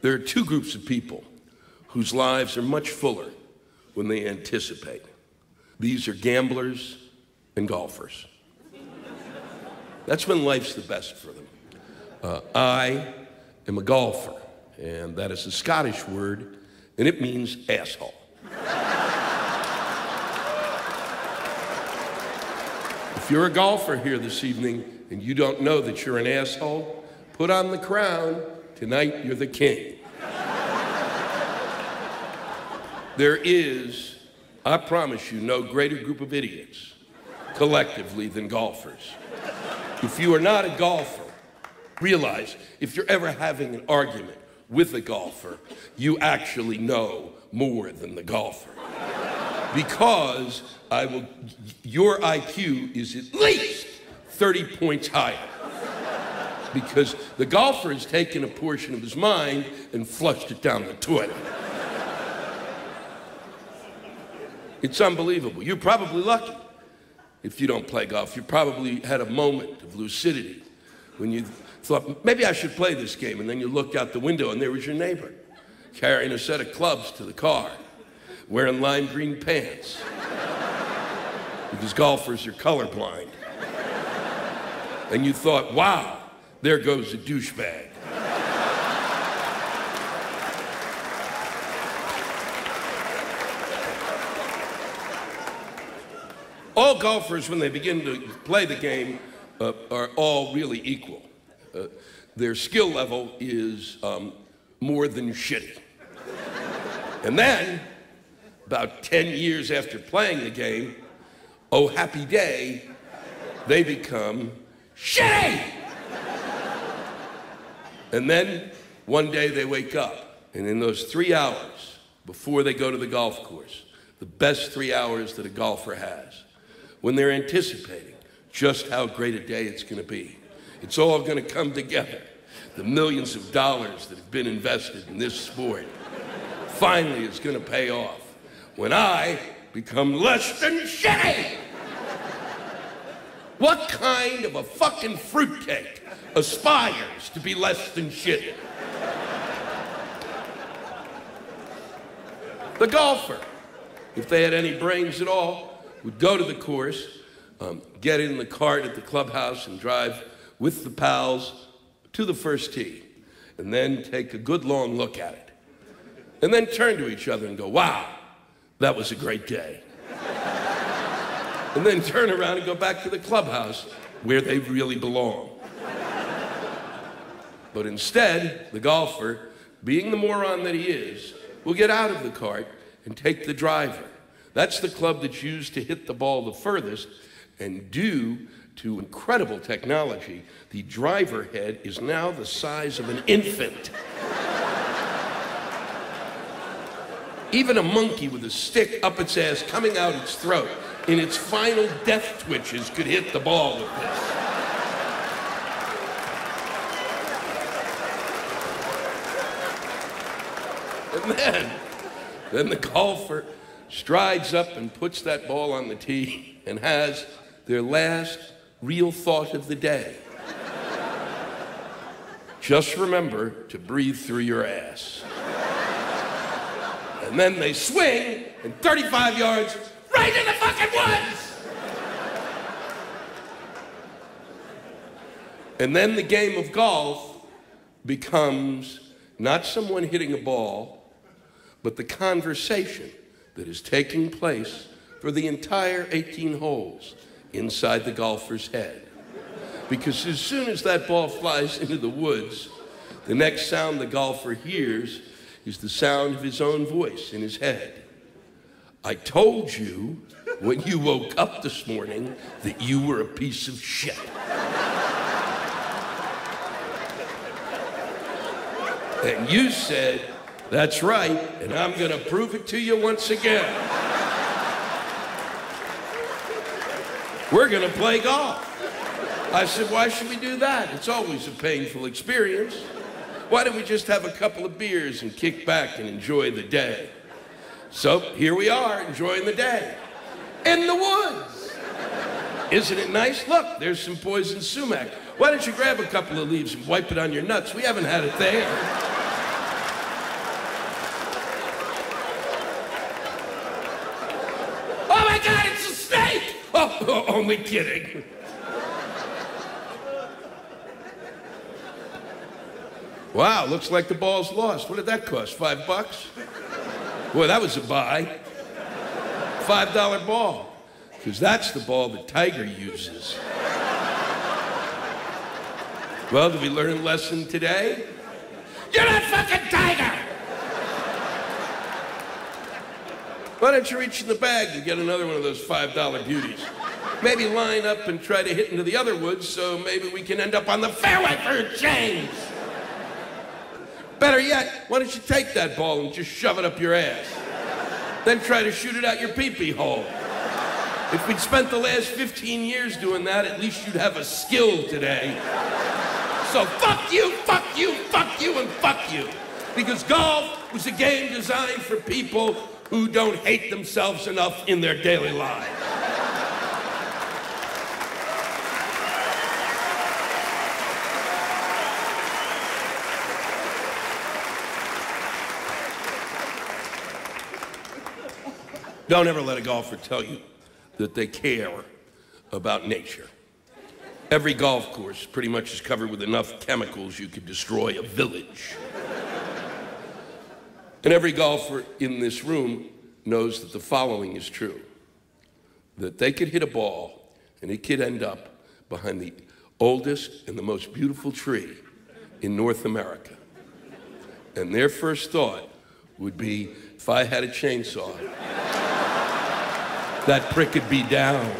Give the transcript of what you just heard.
There are two groups of people whose lives are much fuller when they anticipate. These are gamblers and golfers. That's when life's the best for them. I am a golfer, and that is a Scottish word, and it means asshole. If you're a golfer here this evening and you don't know that you're an asshole, put on the crown. Tonight, you're the king. There is, I promise you, no greater group of idiots collectively than golfers. If you are not a golfer, realize if you're ever having an argument with a golfer, you actually know more than the golfer. Because your IQ is at least 30 points higher. Because the golfer has taken a portion of his mind and flushed it down the toilet. It's unbelievable. You're probably lucky if you don't play golf. You probably had a moment of lucidity when you thought, maybe I should play this game, and then you looked out the window and there was your neighbor carrying a set of clubs to the car, wearing lime green pants, because golfers are colorblind. And you thought, wow, there goes a douchebag. All golfers, when they begin to play the game, are all really equal. Their skill level is more than shitty. And then, about 10 years after playing the game, oh happy day, they become shitty! And then, one day they wake up, and in those 3 hours before they go to the golf course, the best 3 hours that a golfer has, when they're anticipating just how great a day it's going to be. It's all going to come together. The millions of dollars that have been invested in this sport finally is going to pay off when I become less than shitty. What kind of a fucking fruitcake aspires to be less than shitty? The golfer, if they had any brains at all, would go to the course, get in the cart at the clubhouse and drive with the pals to the first tee, and then take a good long look at it. And then turn to each other and go, wow, that was a great day. And then turn around and go back to the clubhouse where they really belong. But instead, the golfer, being the moron that he is, will get out of the cart and take the driver. That's the club that's used to hit the ball the furthest, and due to incredible technology, the driver head is now the size of an infant. Even a monkey with a stick up its ass coming out its throat in its final death twitches could hit the ball with this. And then the golfer strides up and puts that ball on the tee and has their last real thought of the day. Just remember to breathe through your ass. And then they swing, and 35 yards, right in the fucking woods! And then the game of golf becomes not someone hitting a ball, but the conversation that is taking place for the entire 18 holes inside the golfer's head. Because as soon as that ball flies into the woods, the next sound the golfer hears is the sound of his own voice in his head. I told you when you woke up this morning that you were a piece of shit. And you said, that's right, and I'm gonna prove it to you once again. We're gonna play golf. I said, why should we do that? It's always a painful experience. Why don't we just have a couple of beers and kick back and enjoy the day? So here we are, enjoying the day. In the woods. Isn't it nice? Look, there's some poison sumac. Why don't you grab a couple of leaves and wipe it on your nuts? We haven't had it there. Only kidding. Wow, looks like the ball's lost. What did that cost, $5? Boy, that was a buy. $5 ball. Because that's the ball that Tiger uses. Well, did we learn a lesson today? You're not fucking Tiger! Why don't you reach in the bag and get another one of those $5 beauties? Maybe line up and try to hit into the other woods so maybe we can end up on the fairway for a change. Better yet, why don't you take that ball and just shove it up your ass? Then try to shoot it out your pee-pee hole. If we'd spent the last 15 years doing that, at least you'd have a skill today. So fuck you, fuck you, fuck you, and fuck you. Because golf was a game designed for people who don't hate themselves enough in their daily lives. Don't ever let a golfer tell you that they care about nature. Every golf course pretty much is covered with enough chemicals you could destroy a village. And every golfer in this room knows that the following is true. That they could hit a ball and it could end up behind the oldest and the most beautiful tree in North America. And their first thought would be, if I had a chainsaw, that prick could be down.